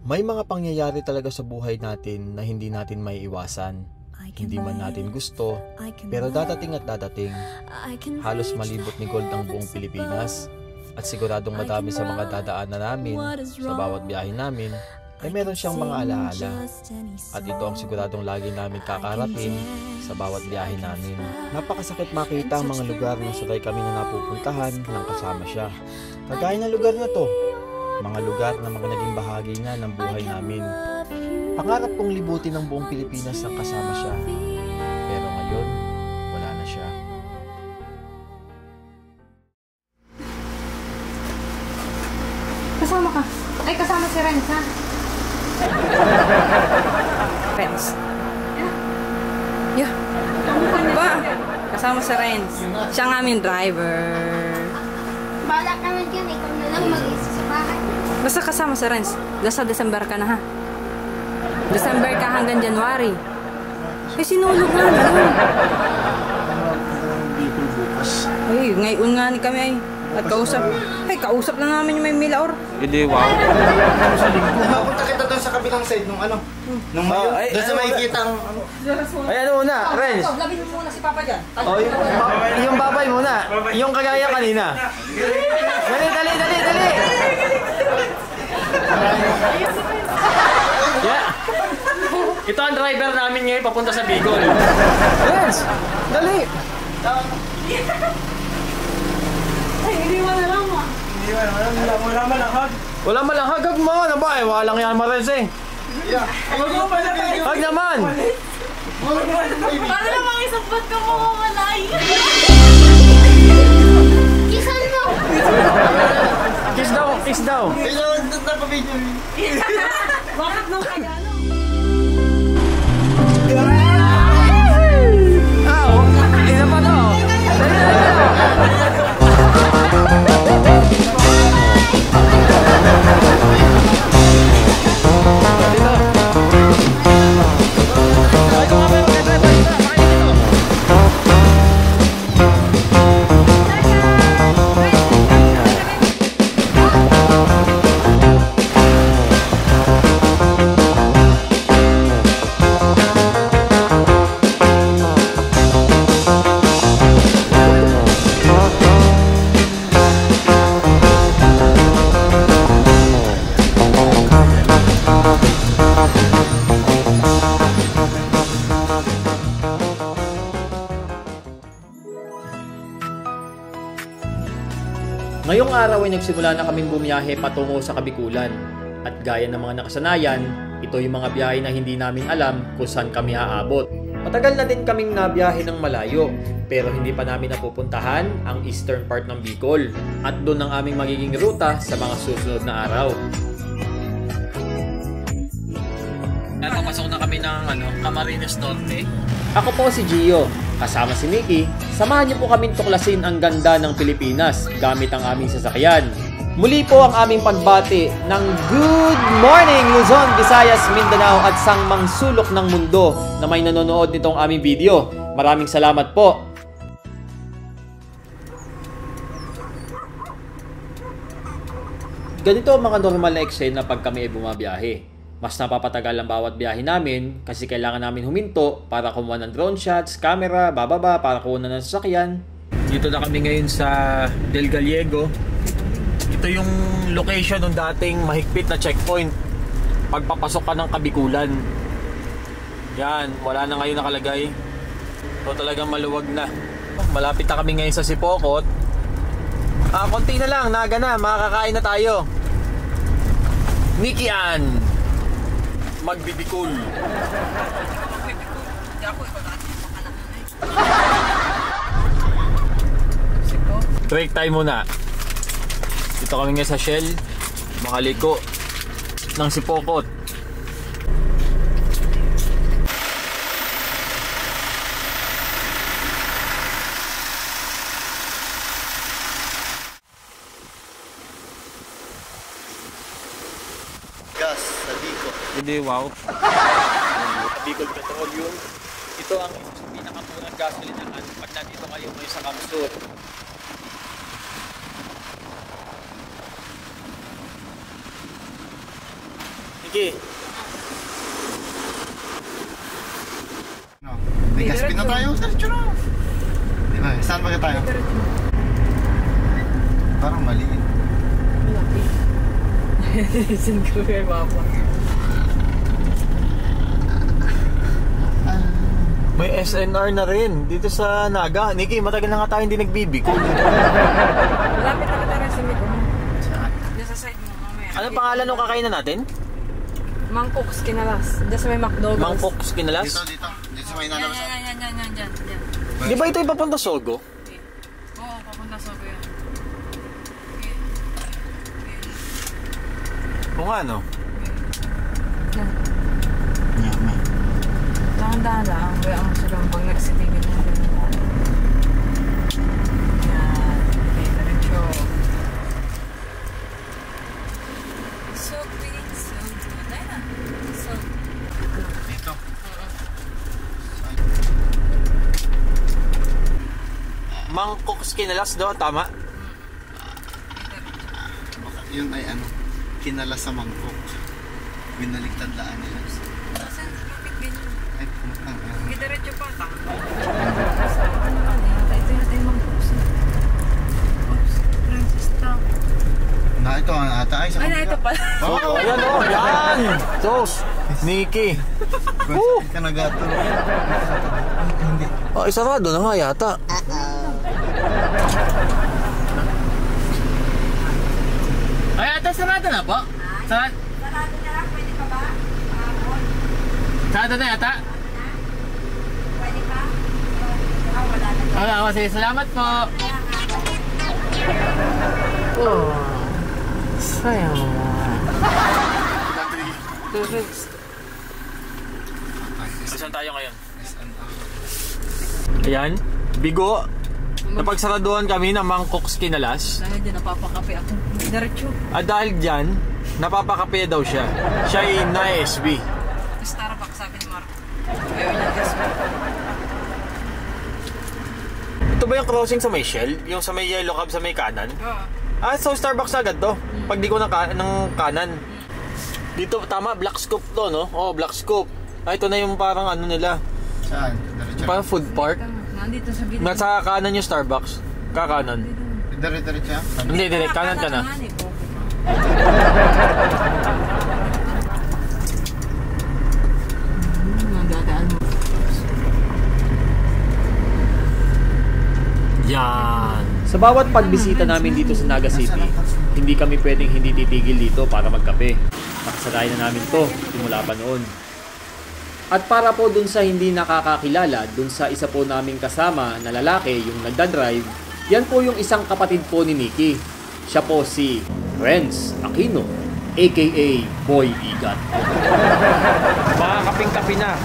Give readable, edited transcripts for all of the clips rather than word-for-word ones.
May mga pangyayari talaga sa buhay natin na hindi natin maiiwasan. Hindi man natin gusto, pero dadating at dadating. Halos malibot ni gold ang buong Pilipinas. At siguradong madami sa mga dadaanan namin, sa bawat biyahe namin, ay meron siyang mga alaala. At ito ang siguradong lagi namin kakarapin sa bawat biyahe namin. Napakasakit makita ang mga lugar na sabay kami na napupuntahan nang kasama siya. Kagaya ng lugar na to, mga lugar na mga naging bahagi na ng buhay namin. Pangarap kong libutin ang buong Pilipinas nang kasama siya. Pero ngayon, wala na siya. Kasama ka. Ay, kasama si Renz, ha? Renz. Yeah. Ba? Kasama si Renz. Siya ang aming driver. Bala ka naman yan. Ikaw na lang mag-isa sa bahay. Basta kasama si Renz. Nasa December ka na, ha? December ka hanggang January. Eh, sinulog nga na yun. Ay, ngayon nga ni kami ay. At kausap. Ay, kausap na namin yung may Milaor. Hindi, wow. Pupunta kita doon sa kabilang side nung ano. Nung mayo. Doon sa makikita ang ano. Ay, ano muna, Renz? Labin mo muna si Papa dyan. Oh, yung babay muna. Yung kagaya kanina. Dali, dali, dali, dali! Yeah. Ito ang driver namin ngayon papunta sa Bicol. Renz! Dali! Ay, hindi mo na lang, ma. Wala malahag. Wala malang hagag mo. Ano ba? Eh, walang yan Renz eh. Hag naman! Para namang isang ba't ka mamamalay? Kisan mo! Kiss daw, kiss daw. Kailangan doon na pa-video. Bakit nung kaya, no? Isa pa to. Ngayong araw ay nagsimula na kaming bumiyahe patungo sa Kabikulan. At gaya ng mga nakasanayan, ito yung mga biyahe na hindi namin alam kung saan kami haabot. Matagal na din kaming nabiyahe ng malayo, pero hindi pa namin napupuntahan ang eastern part ng Bicol. At doon ang aming magiging ruta sa mga susunod na araw. Papasok na kami ng Camarines Norte. Ako po si Gio, kasama si Nikki. Samahan niyo po kaming tuklasin ang ganda ng Pilipinas gamit ang aming sasakyan. Muli po ang aming pagbati ng Good Morning Luzon, Visayas, Mindanao at sangmang sulok ng mundo na may nanonood nitong aming video. Maraming salamat po. Ganito ang mga normal na eksena pag kami ay bumabiyahe. Mas napapatagal ang bawat biyahe namin kasi kailangan namin huminto para kumuha ng drone shots, camera, bababa para kuha ng sasakyan. Dito na kami ngayon sa Del Gallego. Ito yung location ng dating mahigpit na checkpoint pagpapasok ka ng Kabikulan. Yan, wala na ngayon nakalagay. So talagang maluwag na. Malapit na kami ngayon sa Sipokot. Konti na lang, naga na, makakakain na tayo. Nikki Ann magbibikul. Break time muna. Dito kami nga sa Shell, makaliko ng Sipokot. Gas sa Bicol. Hindi, wow. Bicol Petroleum. Ito ang pinakamurang gasolinahan pag nandito kayo ngayon sa Kamsur. Nikki. No. May gaspin na tayo. Diretso na. Di ba? Saan ba tayo? Parang mali. Sin ko kay Papa. May SNR na rin dito sa Naga. Nikki, matagal na nga tayo hindi nagbibigo. Malapit na kita rin sa Miko. Diyan sa side mo, mamaya. Anong pangalan ng kakainan natin? Mangkok's Kinalas. Diyan sa may McDonald's. Mangkok's Kinalas? Dito. Dito sa may nalabas. Yan. Di ba ito ipapunta Sogo? Oo, papunta sa ko yan. O nga, no? Yan. Yeah, man. Dahan-dahan lang. Kaya ang silang pag nagsitigil na gano'n. Yan. Okay, diretso. So clean, so good. Ayun na. So, Dito. Mangkok's Kinalas daw, tama? Yun ay ano, kinalas sa mangkok. Binaligtad laan nila. saan lupit din? Ay, Sige, diretso pa. Ano ka na? Ito yung Mangkok's. Oops, Francis Tao. na ito ang ata ay sa Ay, na ito pala. Oo, Ayan o, yan! Sos! Nikki! Kung ka nagatulog. Hindi. Oh, isarado na nga yata. Ay, ata sarado na po. Sarado Sarado na lang, pwede pa ba? na yata. Pwede pa? Wala na. Wala, sige, salamat po. Oh, sayang mo. Saan tayo ngayon? Ayan, bigo. Napagsaraduhan kami ng Mangkok's Kinalas. Dahil dyan napapakape ako. Diretso. At dahil dyan, napapakape daw siya. Siya ay na-SB. Starbucks, sabi ni Mark. Ayaw niya guess. Ito ba yung crossing sa may Shell? Yung sa may yellow cab sa may kanan? Oo. Ah, so Starbucks agad to. Pag di ko ng kanan. Dito, tama, Black Scoop to, no? Oh, Black Scoop. Ah, ito na yung parang ano nila. Saan? Diretso. Parang food park. Nandito sa gilid. Nasa kanan yung Starbucks. Kakanan. Diretso. Hindi, kanan ka na. Nagdadaan mo. Yan. Sa bawat pagbisita namin dito sa Naga City, hindi kami pwedeng hindi titigil dito para magkape. Nakasanayan na namin to simula pa noon. At para po dun sa hindi nakakakilala, dun sa isa po naming kasama na lalaki, yung nagdadrive, yan po yung isang kapatid po ni Nikki. Siya po si Renz Aquino, aka Boy Igat. Mga kaping-kapi na.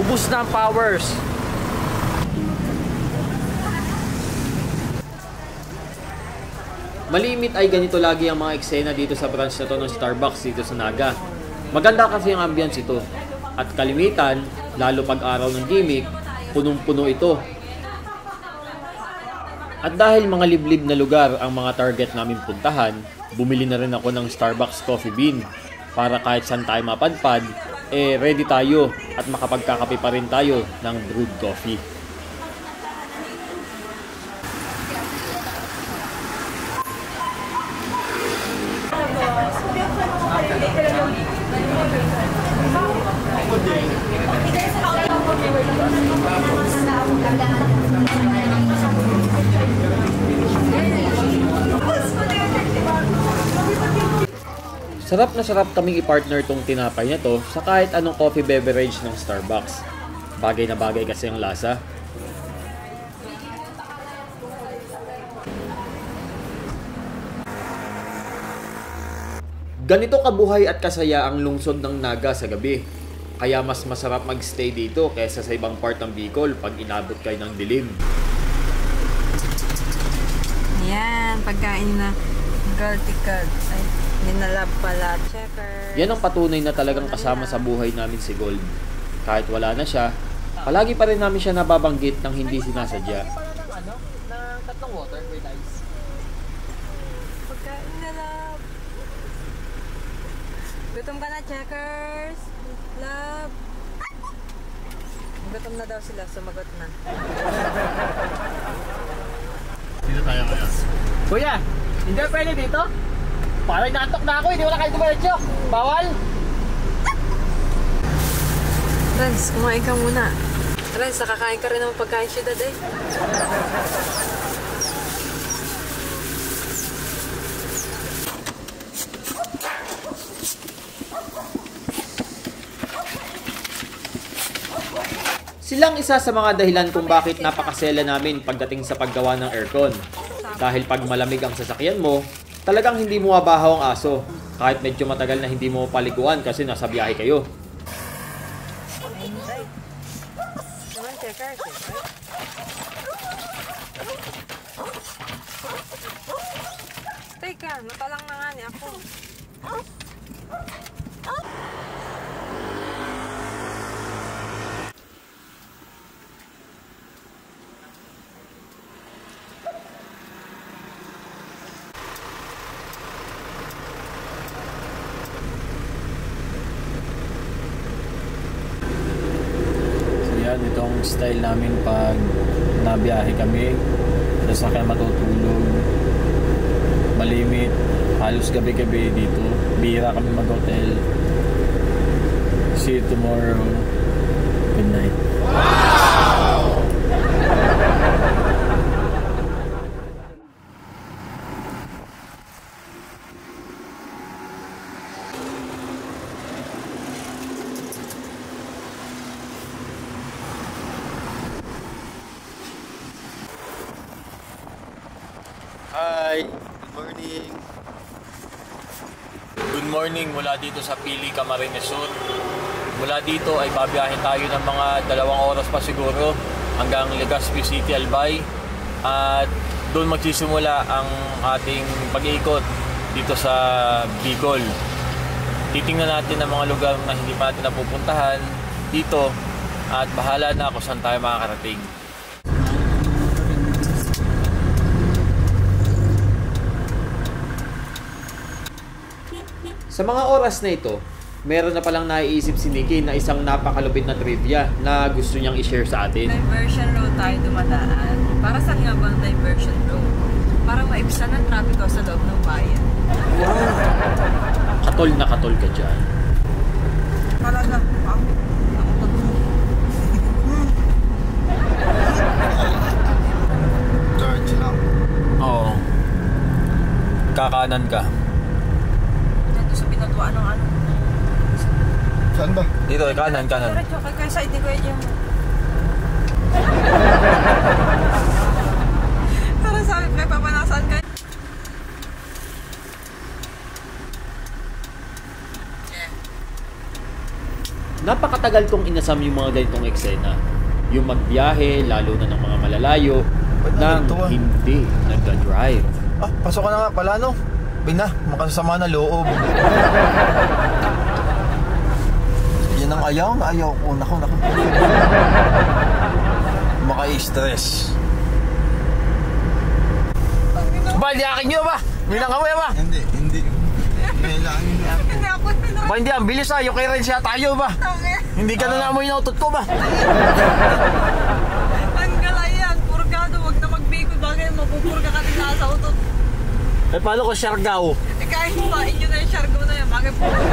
Ubus na ang powers. Malimit ay ganito lagi ang mga eksena dito sa branch na to ng Starbucks dito sa Naga. Maganda kasi ang ambience ito. At kalimitan, lalo pag araw ng gimmick, punong-puno ito. At dahil mga liblib na lugar ang mga target namin puntahan, bumili na rin ako ng Starbucks coffee bean para kahit saan tayo mapadpad, ready tayo at makapagkakape pa rin tayo ng brewed coffee. Sarap na sarap kaming i-partner tong tinapay na to sa kahit anong coffee beverage ng Starbucks. Bagay na bagay kasi ang lasa. Ganito kabuhay at kasaya ang lungsod ng Naga sa gabi. Kaya mas masarap mag-stay dito kaysa sa ibang part ng Bicol pag inabot kayo ng dilim. Yan, pagkain na vertical. Ay, ninalab pala. Checker. Yan ang patunay na talagang kasama sa buhay namin si Gold. Kahit wala na siya, palagi pa rin namin siya nababanggit ng hindi sinasadya. Tatlong water with ice. Pagkain na lab. Gutom ka na, Checkers? Love? Gutom na daw sila, sumagot na. Dito tayo ngayon. Kuya, hindi ba pwede dito? Parang natok na ako, hindi wala kayo dumiretso. Bawal? Renz, kumain ka muna. Renz, nakakain ka rin ng pagkain syudad eh. Silang isa sa mga dahilan kung bakit napakasela namin pagdating sa paggawa ng aircon. Dahil pag malamig ang sasakyan mo, talagang hindi mo mabahaw ang aso. Kahit medyo matagal na hindi mo paliguan kasi nasa biyahe kayo. Naman, Checkers. Teka, natalang na nga ni ako. Itong style namin pag nabiyahe kami, sa sasakyan matutulog, malimit, halos gabi-gabi dito, bihira kami mag-hotel. See you tomorrow. Good night. Hi! Good morning! Good morning mula dito sa Pili, Camarines Sur. Mula dito ay babiyahin tayo ng mga 2 oras pa siguro hanggang Legazpi City, Albay. At doon magsisimula ang ating pag-iikot dito sa Bicol. Titingnan natin ang mga lugar na hindi pa natin napupuntahan dito at bahala na kung saan tayo makakarating. Sa mga oras na ito, meron na palang naiisip si Nikki na isang napakalupit na trivia na gusto niyang i-share sa atin. Diversion road tayo dumadaan. Para saan nga ba ang diversion road? Para maibsan ang trapiko sa loob ng bayan. Katol na katol ka dyan. Talaga, George lang. Oo. Kakanan ka. Dito sa pinatuan ng ano. Saan ba? Dito, kanan. Diretso kay side ni Kuya Jim. Para sabi ko, papanasan ka. Napakatagal kong inasam yung mga ganitong eksena. Yung magbiyahe, lalo na ng mga malalayo, nang hindi nagda-drive. Ah, pasok ka na nga pala, no? Bina, makasama na loob. Yan ang ayaw ko. Naku. Maka-stress. Ba, hindi akin nyo ba? Bilang kami ba? Hindi. Kailangan hindi ako. Hindi ako pinaka. Ba, hindi, ang bilis ah. Yung kay Ren siya tayo ba? Hindi ka na naamoy na utot ko ba? Ang galayan, purgado, wag na magbikod. Bagay, mapupurga ka din sa utot. Eh, paano ko Siargao? Eh, kahit pa, inyo na yung shargo na yan. Bagay, purga.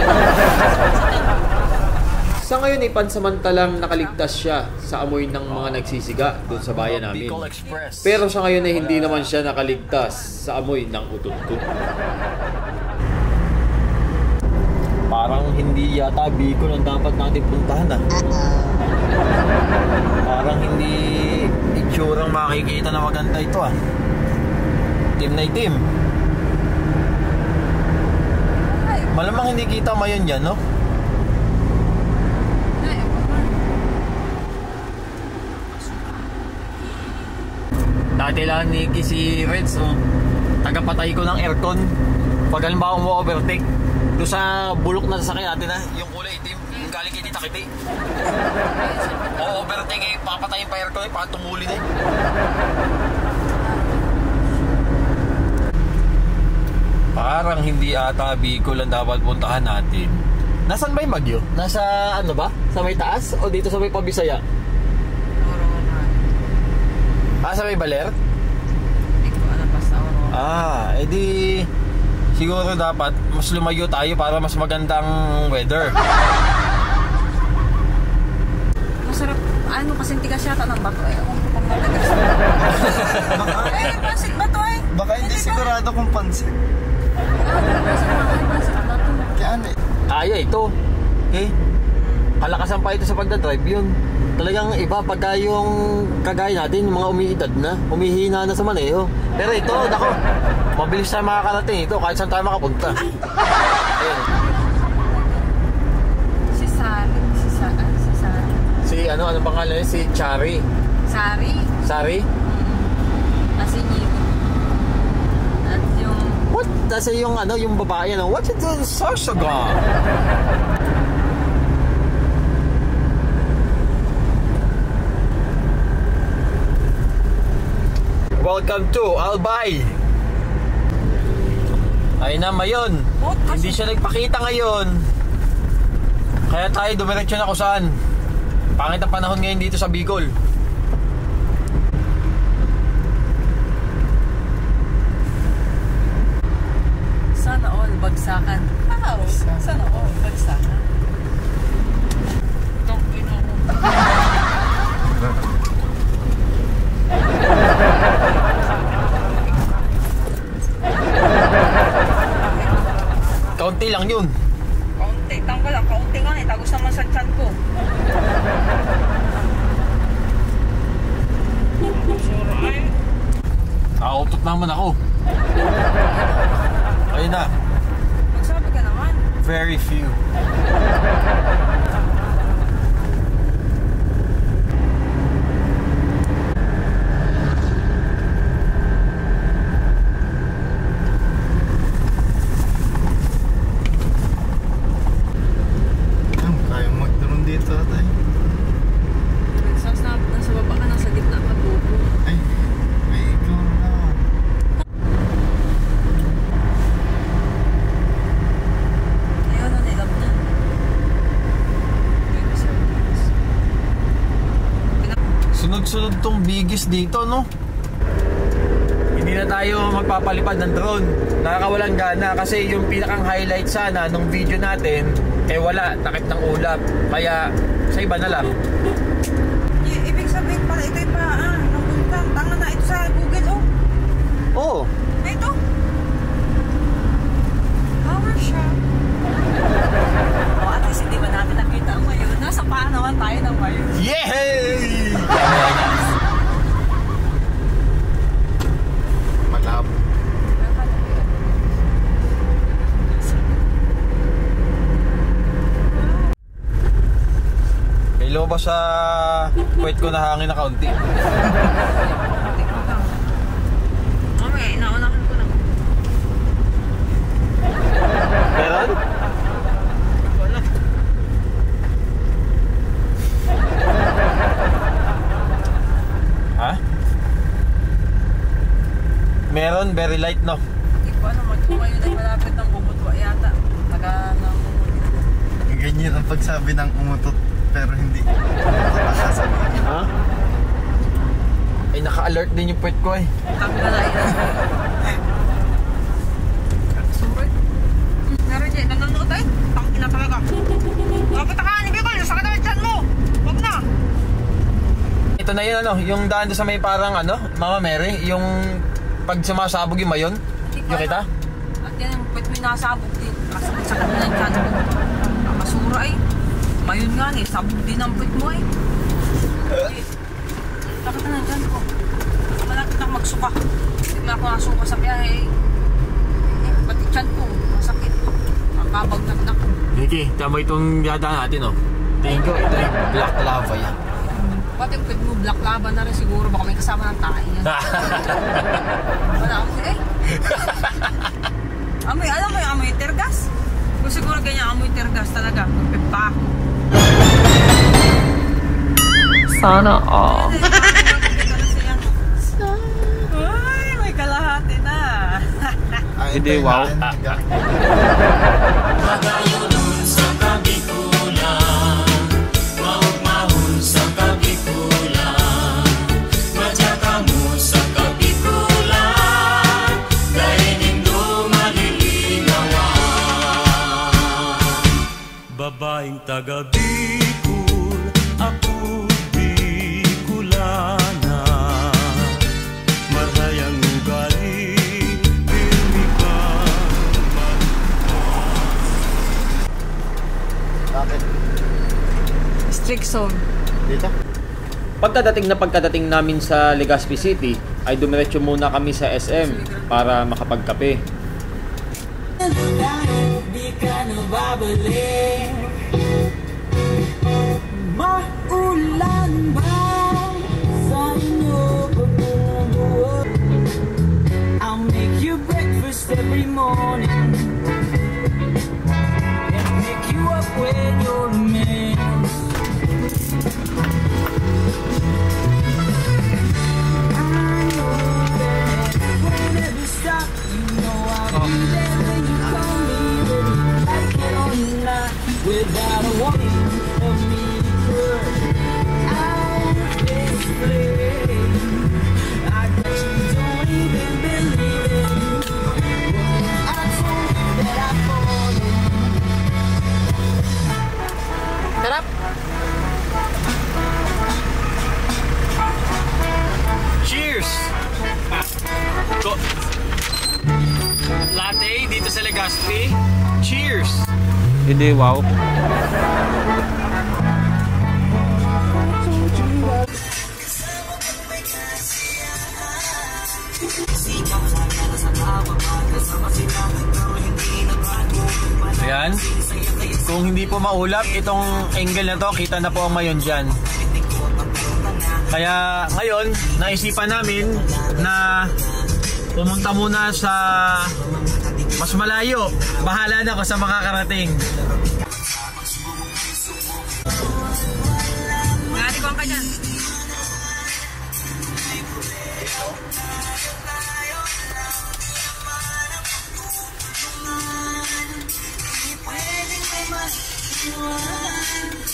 Sa ngayon ay pansamantalang nakaligtas siya sa amoy ng mga nagsisiga doon sa bayan namin. Bicol Express. Pero sa ngayon ay hindi naman siya nakaligtas sa amoy ng utot ko. Parang hindi yata Bicol ang dapat natin puntahan ah. Parang hindi itsurang makikita na maganda ito ah. Team na itim. Malamang hindi kita mayon dyan, no? Dati lang ni si Reds, oh. Tagapatay ko ng aircon. Pag halimbawa mo overtake doon sa bulok na sasakyan natin na yung kulay itim, yung galing kay Tita Kitty. O overtake eh, papatayin pa aircon eh, patumuli na eh. Parang hindi ata Bicol ang dapat puntahan natin. Nasaan ba yung Bagyo? Nasa ano ba? Sa may taas? O dito sa may Pabisaya? Sa may Baler? Hindi ko alam basta Aurora. Edi siguro dapat mas lumayo tayo para mas magandang weather. Masarap, ano kasing tigas yata ng bato eh. Kung matigas. Pansit bato eh. Baka hindi sigurado kung pansin. Kaya ano eh. Kaya ito. Kalakasan pa ito sa pagdadrive yun. Talagang iba pagka yung kagaya natin, yung mga umiidad na, humihina na sa maneho. Pero ito, nako, mabilis tayo makakarating ito kahit saan tayo makapunta. Ayun. Si Sari. Si ano pangalan niya? Si Chari. Sari? Kasi Nino. At yung... What? Kasi yung ano, yung babae, ano? What's it doing? Sarsagon? Welcome to Albay. Ay na mayon. Hindi siya nagpakita ngayon. Kaya tayo dumiretso na kung saan. Pangit ang panahon ngayon dito sa Bicol. Sana all bagsakan. Wow! Sana all bagsakan. Itong ino mo. Kaunti lang yun. Kaunti, tanggal lang. Kaunti nga eh. Tagos naman sa chan ko. Nakautot naman ako. Ayun na. Magsabi ka naman. Very few. Kayang mag-drone dito tayo. Nasa baba ka, nasa gitna ka bubo. Ay, ikaw na. Ayun, nilab na. Sunod-sunod tong bigis dito, no? Hindi na tayo magpapalipad ng drone. Nakakawalang gana kasi yung pinakang highlight sana nung video natin, wala, takip ng ulap. Kaya sa iba na lang. Ibig sabihin pala, ito yung paraan ng bulkan. Tanga na ito sa Google, oh. Oo. Ito. Power shop. At least hindi ba natin nakita ang mayon? Nasa paa naman tayo ng mayon. Yay! Malabo. May loba sa puwet ko na hangin na kaunti. Okay, inaunahan ko na. Meron? Ha? Meron, very light, no? Hindi ko alam, magkumayon ay malapit ng bumutwa yata. Ganyan ang pagsabi ng umutot pero hindi. Sasabihin. Ha? Ay, naka-alert din yung puwet ko eh. Tanggal na yan. Sorry. Meron dyan, nanonood tayo. Tangin na talaga. Kapit ka, hindi ko, sakit na dyan mo. Huwag na. Ito na yun, ano, yung daan doon sa may parang, ano, Mama Mary, yung pag sumasabog yung mayon. Yung kita? At yan, yung puwet mo yung nakasabog din. Sakit na yung dyan mo. Nakasura eh. Mayon nga eh, sabog din ang puwet mo eh. Sakit na dyan ko. Malapit na magsuka. Hindi na ako nasuka sa biyahe eh. Pati tiyan ko, masakit. Ang kabagnak na ko. Sige, tama itong dadaan natin, oh. Tingin ko, ito yung black lava yan. Pati yung puwet mo, black lava na rin siguro. Baka may kasama ng tayo yan. Wala ako eh. Amoy, alam mo yung amoy tergas? Kung siguro ganyan amoy tergas talaga. Magpipta ako. Sana all. Ay, may kalahati na. Ay, Hindi, wow. tayo na. taga Bicol, ako Bicolana. Marayang ugali, pirmi ka. Bakit? Strict zone. Dito? Pagkadating namin sa Legazpi City, ay dumiretso muna kami sa SM para makapagkape. Di ka na babalik. Maulan ba sa inyo pagbubuo? I'll make you breakfast every morning and pick you up when you're a mess. I know that won't ever stop. You know I'll be there when you call me, whether you like it or not. Without a warning, of me good out this place. I guess you don't even believe it. I told you that I fall in. Sarap. Cheers! Latte dito sa Legazpi. Cheers! Hindi, wow. Ayan. Kung hindi po maulap, itong angle na to, kita na po ang mayon dyan. Kaya ngayon, naisipan namin na pumunta muna sa mas malayo. Bahala na ako sa makakarating. Ngatikuan ka dyan.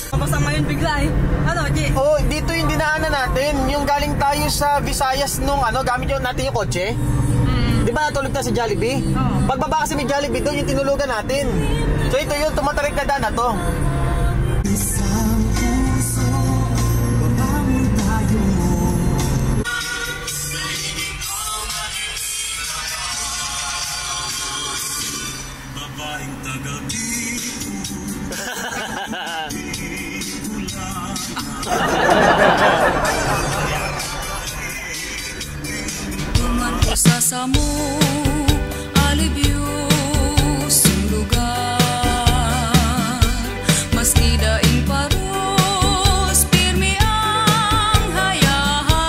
Kapasang ngayon bigla eh. Ano, G? Oh, dito yung dinaanan natin. Yung galing tayo sa Visayas nung gamit yun natin yung kotse. Di ba natulog na sa Jollibee? Pagbaba kasi may Jollibee doon yung tinulugan natin. So ito yun, tumatarik na daan na to. Babaeng taga Sasamo, alivio, sin lugar. Maski daing paros, pirmi ang hayahay.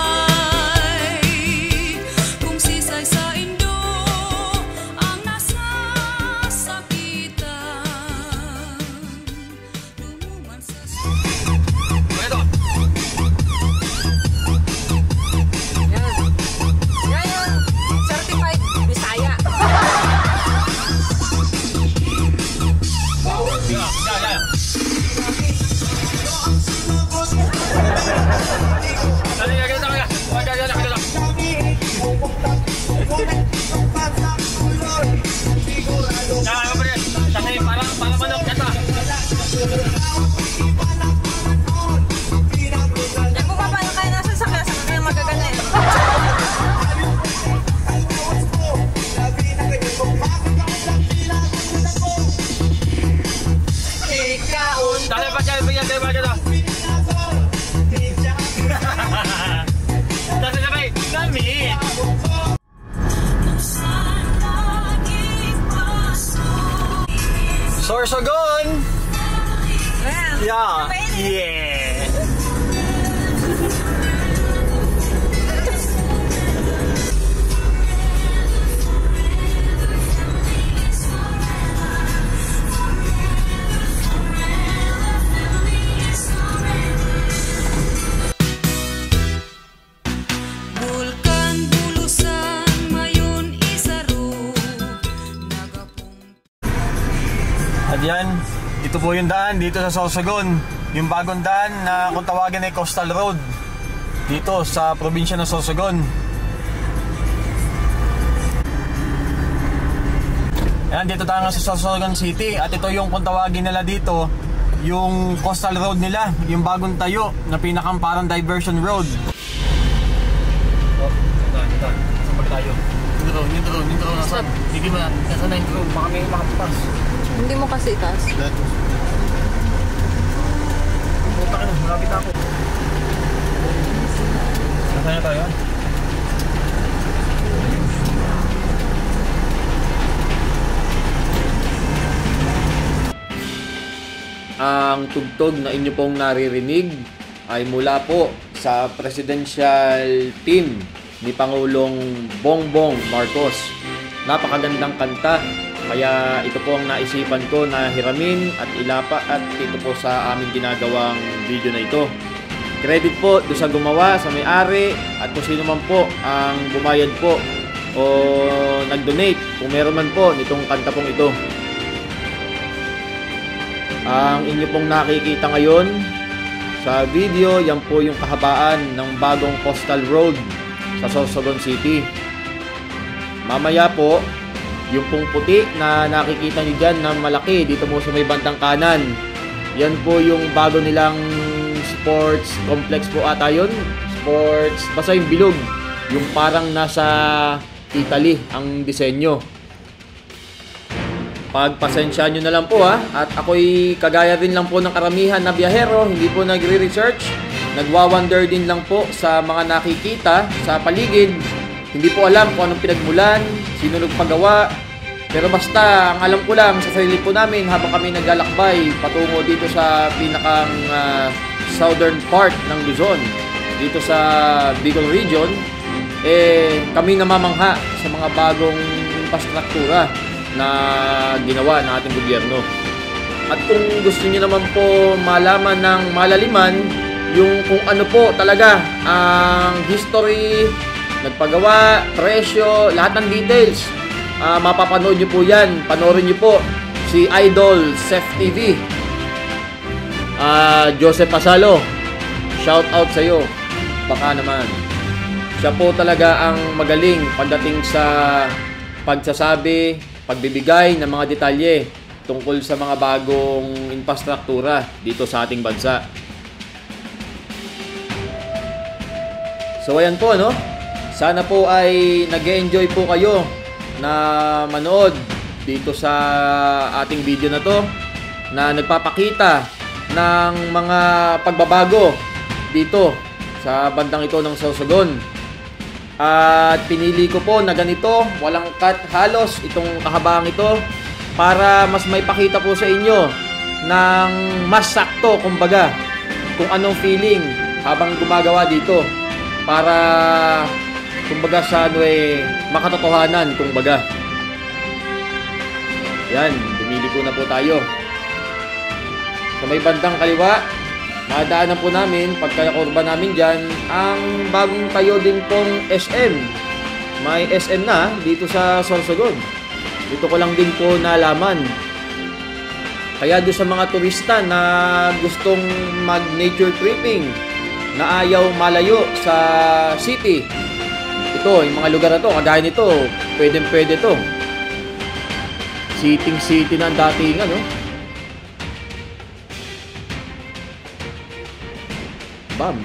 Kung sisay sa indo, ang nasa sakitan. Lumuman sa Certified Bisaya. Yan po pa, paano kayo nasa sakya? Saan kayo magagana eh? Sorsogon! Ayan. Yeah! Bulkan, bulusan, mayon, isaro. At yan, ito po yung daan dito sa Sorsogon. Yung bagong daan na kung tawagin ay Coastal Road. Dito sa probinsya ng Sorsogon. Ayan, dito tayo sa Sorsogon City. At ito yung kung tawagin nila dito yung coastal road nila, yung bagong tayo na pinakang parang diversion road. Oh, ito. Saan tayo? Intro, nasan? Sige mo na, nasan na intro? Baka may makapas. Hindi mo kasi itaas. Puta ka na, malapit ako. Nasaan na tayo? Ang tugtog na inyo pong naririnig ay mula po sa presidential team ni Pangulong Bongbong Marcos. Napakagandang kanta, kaya ito po ang naisipan ko na hiramin at ilapa at ito po sa aming ginagawang video na ito. Credit po do sa gumawa, sa may-ari at kung sino man po ang bumayad po o nag-donate kung meron man po nitong kanta pong ito. Ang inyo pong nakikita ngayon sa video, yan po yung kahabaan ng bagong coastal road sa Sorsogon City. Mamaya po, yung pong puti na nakikita nyo dyan na malaki dito mo sa may bandang kanan, yan po yung bago nilang sports complex po ata yun. Sports, basta yung bilog, yung parang nasa Italy ang disenyo. Pagpasensya nyo na lang po ha. At ako'y kagaya rin lang po ng karamihan na biyahero, hindi po nagre-research. Nagwa-wonder din lang po sa mga nakikita sa paligid. Hindi po alam kung anong pinagmulan, sino nagpagawa. Pero basta, ang alam ko lang sa sarili po namin habang kami naglalakbay patungo dito sa pinakang southern part ng Luzon, dito sa Bicol Region, kami namamangha sa mga bagong infrastruktura na ginawa ng ating gobyerno. At kung gusto niyo naman po malaman ng malaliman yung kung ano po talaga ang history, nagpagawa, presyo, lahat ng details, mapapanood niyo po yan. Panoorin niyo po si Idol Sef TV. Joseph Pasalo, shout out sa iyo. Baka naman siya po talaga ang magaling pagdating sa pagsasabi, pagbibigay ng mga detalye tungkol sa mga bagong infrastruktura dito sa ating bansa. So ayan po, no? Sana po ay nag-enjoy po kayo na manood dito sa ating video na to na nagpapakita ng mga pagbabago dito sa bandang ito ng Sorsogon. At pinili ko po na ganito, walang cut halos itong kahabang ito para mas may pakita po sa inyo ng mas sakto kumbaga kung anong feeling habang gumagawa dito para kumbaga sa makatotohanan kumbaga. Yan, bumili po na po tayo. Sa may bandang kaliwa, madaanan po namin, pagkakurba namin dyan, ang bagong tayo din pong SM. May SM na dito sa Sorsogon. Dito ko lang din po nalaman. Kaya doon sa mga turista na gustong mag-nature tripping, na ayaw malayo sa city, ito, yung mga lugar na to, kagaya nito, pwede to. City na ang dating, ano? Bam,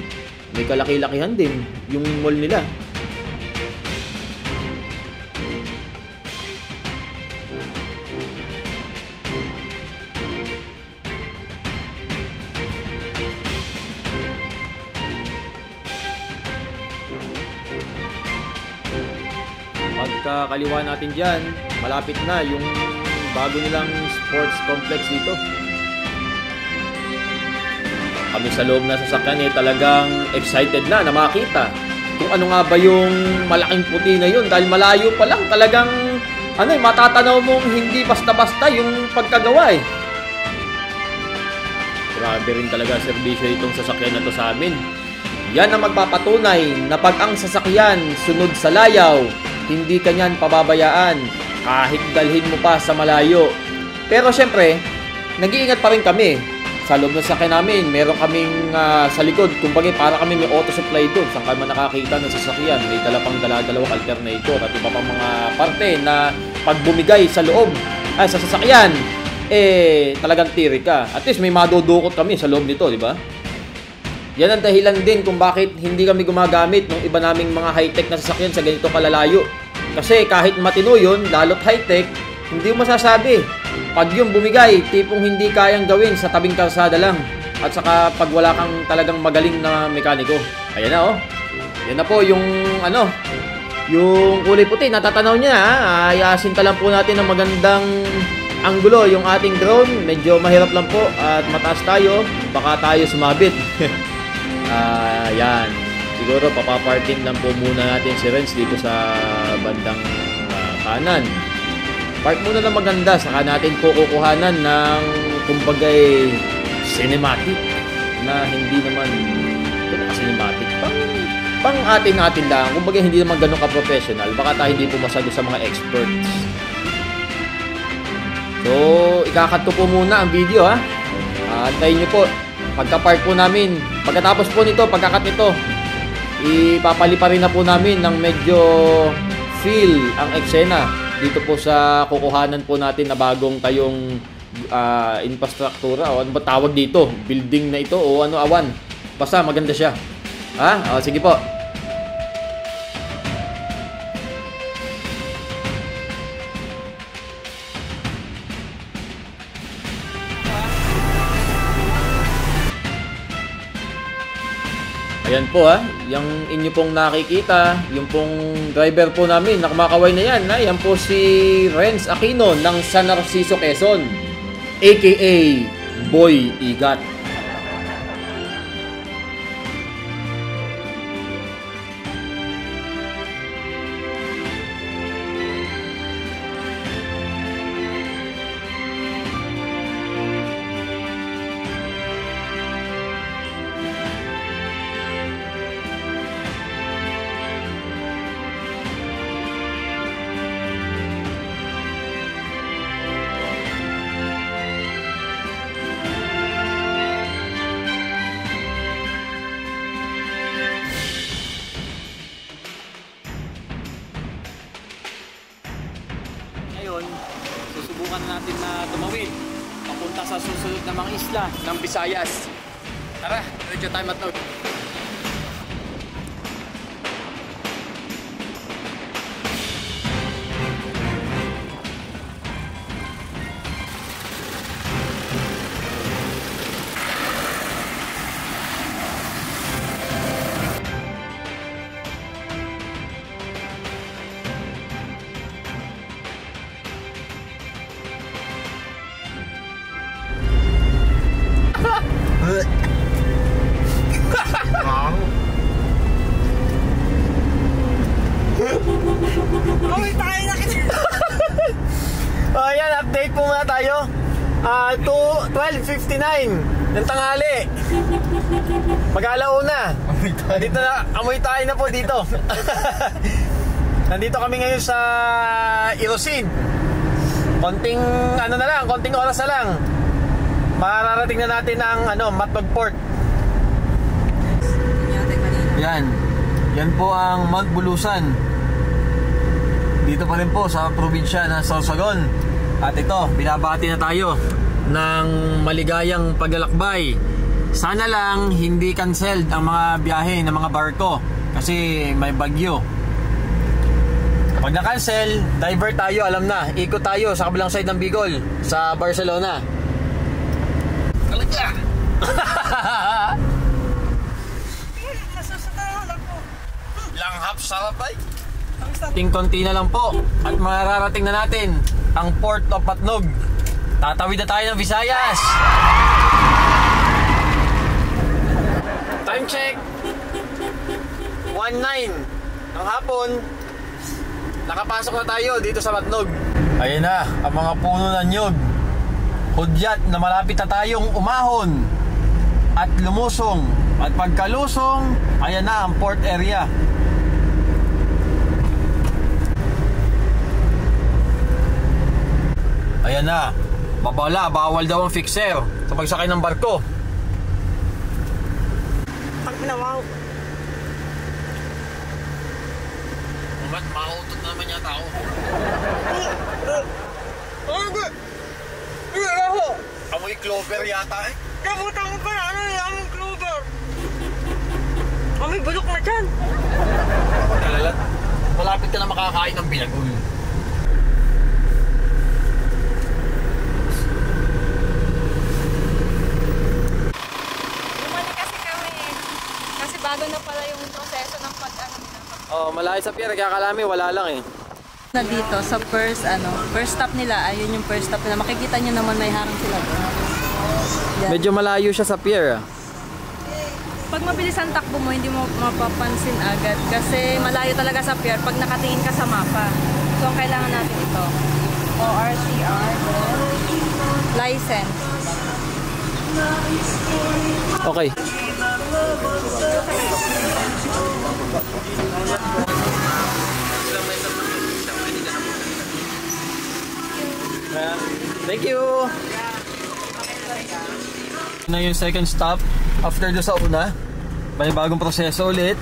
may kalaki-lakihan din yung mall nila. Pagkakaliwa natin dyan, malapit na yung bago nilang sports complex dito. Kami sa loob na sasakyan talagang excited na makita kung ano nga ba yung malaking puti na yun dahil malayo pa lang talagang matatanaw mong hindi basta-basta yung pagkagawa Grabe rin talaga serbisyo itong sasakyan na to sa amin. Yan ang magpapatunay na pag ang sasakyan sunod sa layaw, hindi kanyan pababayaan kahit dalhin mo pa sa malayo. Pero syempre, nag-iingat pa rin kami. Sa loob ng sasakyan namin, meron kaming sa likod, kumbaga para kami may auto supply doon. Saan ka man nakakita ng sasakyan, may dalawang alternator at iba pang mga parte na pag bumigay sa loob, sa sasakyan, talagang tiri ka. At least may madudukot kami sa loob nito, di ba? Yan ang dahilan din kung bakit hindi kami gumagamit ng iba naming mga high-tech na sasakyan sa ganito kalalayo. Kasi kahit matino yun, lalo't high-tech, hindi mo masasabi. Pag yung bumigay, tipong hindi kayang gawin sa tabing kalsada lang. At saka pag wala kang talagang magaling na mekaniko. Ayan na oh. Yan na po yung yung kulay puti. Natatanaw niya ha. Ayasin pa lang po natin ng magandang anggulo yung ating drone. Medyo mahirap lang po at mataas tayo. Baka tayo sumabit. Yan. Siguro papaparking lang po muna natin si Renz dito sa bandang kanan. Park muna na maganda, saka natin po kukuhanan ng kumbagay cinematic na hindi naman cinematic pang atin-atin lang. Kumbaga hindi naman ganun ka-professional. Baka tayo hindi pumasado sa mga experts. So, ikakat ko po muna ang video ha. Antayin nyo po. Pagka-park po namin, pagkatapos po nito, pagkakat nito, ipapalipa rin na po namin ng medyo feel ang eksena dito po sa kukuhanan po natin na bagong tayong infrastruktura o ano ba tawag dito, building na ito o ano awan, basta maganda siya ha. Sige po. Ayan po ha, yung inyo pong nakikita, yung pong driver po namin na kumakaway na yan. Yan po si Renz Aquino ng San Narciso, Quezon, aka Boy Igat. Susubukan natin na tumawid papunta sa susunod na mga isla ng Visayas. Tara, medyo tayo matawid. Ayan, update po muna tayo. 12:59 ng tanghali. Mag-alauna. Dito na, amoy tayo na po dito. Nandito kami ngayon sa Irosin. Konting konting oras na lang. Mararating na natin ang Matnog Port. Yan po ang Mount Bulusan. Dito pa rin po sa probinsya ng Sorsogon. At ito, binabati na tayo ng maligayang paglalakbay. Sana lang hindi canceled ang mga biyahe ng mga barko kasi may bagyo. Pag na-cancel, divert tayo, alam na. Ikot tayo sa kabilang side ng Bicol, sa Barcelona. Talaga! Langhap sarap ay. Konti na lang po at mararating na natin ang Port of Matnog. Tatawid na tayo ng Visayas. Time check 1:09 ng hapon. Nakapasok na tayo dito sa Matnog. Ayan na ang mga puno ng nyug. Hudyat na malapit na tayong umahon at lumusong. At pagkalusong, ayan na ang port area. Ayan na. Bawal daw ang fixer sa pagsakay ng barko. Ang pinawaw. Ba't makautot naman yata ako? May clover yata eh. Nabutan mo pa na, ano yung aming clover? May bulok na dyan. Talalat. Malapit ka na makakain ng binagol. Bumalik kasi kami. Kasi bago na pala yung proseso ng pag-ano nila. Oh, malayo sa pier, kaya kalami wala lang eh. Na dito sa first stop nila, ayun yung first stop nila. Makikita nyo naman may harang sila doon. Yan. Medyo malayo siya sa pier. Pag mabilis ang takbo mo, hindi mo mapapansin agad kasi malayo talaga sa pier pag nakatingin ka sa mapa. So ang kailangan natin ito. ORCR license. Okay. Thank you. Na yung second stop after do sa una. May bagong proseso ulit.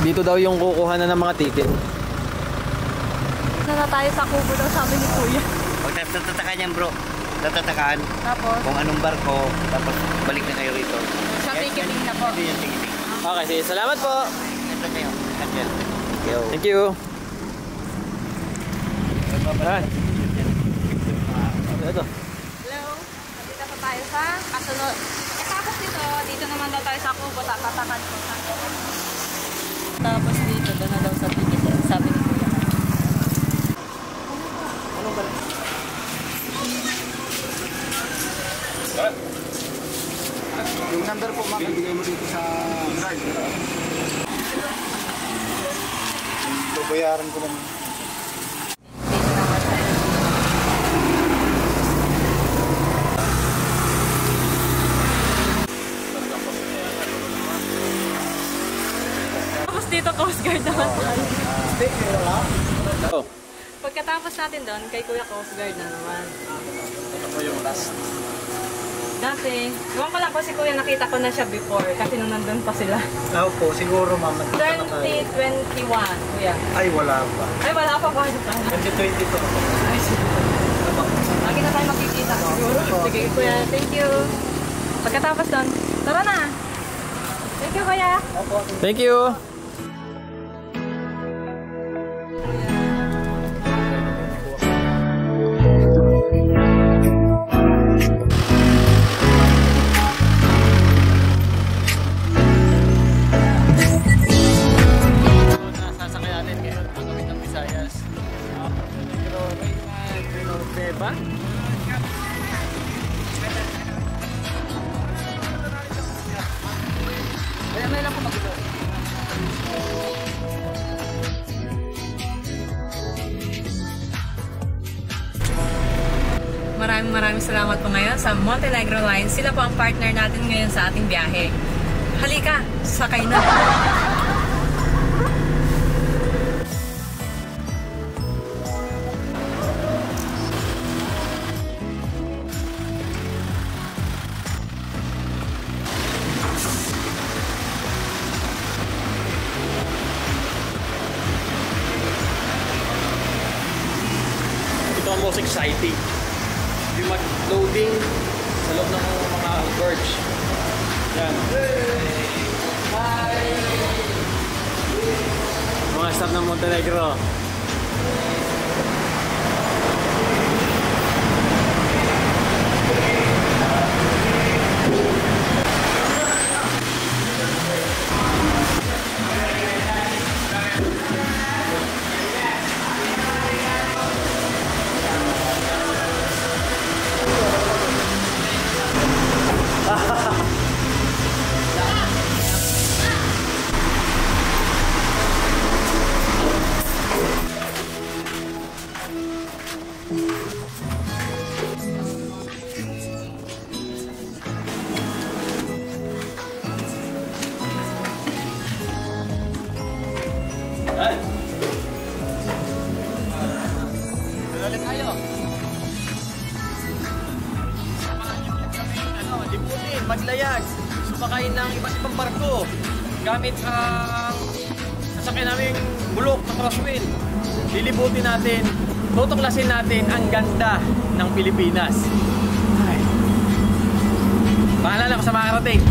Dito daw yung kukuha na ng mga ticket. Na tayo sa Kubo daw, sabi ni Kuya. Huwag tatatakaan yan bro. Tatatakaan Tapos, kung anong barko, tapos balik na kayo rito. sa ticketing na po. Hindi yung ticketing. Okay, sige. Salamat po. Ito kayo. Angel. Thank you. Ayan. Ito. Hello, nandito pa tayo sa kasunod. Tapos dito naman daw tayo sa Kubo, tatatakan ko. Tapos dito, doon na daw sa ticketing, sabi ni Kuya. Yung number po ma'am, ibigay mo dito sa drive. Babayaran ko lang. Tapos dito, Coast Guard naman tayo. Oh. Pagkatapos natin doon, kay Kuya Coast Guard na naman. Ito po yung last. Dati, iwan ko lang po si Kuya, nakita ko na siya before kasi nung nandun pa sila. Opo, siguro ma'am. 2021, Kuya. Ay, wala pa. Ay, wala pa ba? 2022 ako. Ay, sige. Lagi na tayo magkikita siguro. Sige, Kuya, thank you. Pagkatapos doon, tara na! Thank you, Kuya! Thank you. Maraming salamat po ngayon sa Montenegro Line. Sila po ang partner natin ngayon sa ating biyahe. Halika, sakay na! Ito ang most exciting. Yung mag-loading sa loob ng mga gorge. Yan. Hi! Mga staff ng Montenegro. Maglayag, sumakay ng iba't ibang barko gamit ang sasakyan namin bulok na crosswind. Lilibutin natin tutuklasin natin ang ganda ng Pilipinas. Ay. Paalala ko sa mga karating.